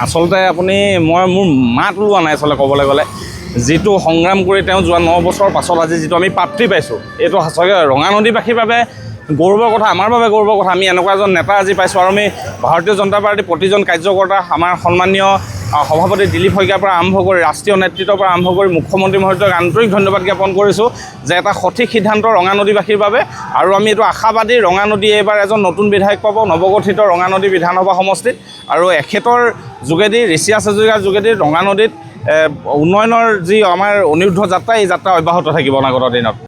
আচলতে আপুনি মোৰ মাত ওলোৱা নাই আচলতে ক'বলৈ গ'লে যিটো সংগ্ৰাম কৰি তেওঁ যোৱা 9 বছৰ পাছত আজি যিটো আমি প্ৰাপ্তি পাইছোঁ এইটো সঁচাকৈ ৰঙানদীবাসীৰ বাবে গৌৰৱৰ কথা, আমাৰ বাবে গৌৰৱৰ কথা। আমি এনেকুৱা এজন নেতা আজি পাইছোঁ আৰু আমি ভাৰতীয় জনতা পাৰ্টিৰ প্ৰতিজন কাৰ্যকৰ্তা, আমাৰ সন্মানীয় সভাপতি দিলীপ শইকীয়াৰ পৰা আৰম্ভ কৰি ৰাষ্ট্ৰীয় নেতৃত্বৰ পৰা আৰম্ভ কৰি মুখ্যমন্ত্ৰী মহোদয়ক আন্তৰিক ধন্যবাদ জ্ঞাপন কৰিছোঁ যে এটা সঠিক সিদ্ধান্ত ৰঙানদীবাসীৰ বাবে। আৰু আমি এইটো আশাবাদী ৰঙানদী এইবাৰ এজন নতুন বিধায়ক পাব নৱগঠিত ৰঙানদী বিধানসভা সমষ্টিত। আৰু এখেতৰ যোগেদি ঋষি হাজৰিকাৰ যোগেদি ৰঙানদীত উন্নয়নৰ যি আমাৰ অনিৰুদ্ধ যাত্ৰা, এই যাত্ৰা অব্যাহত থাকিব অনাগত দিনত।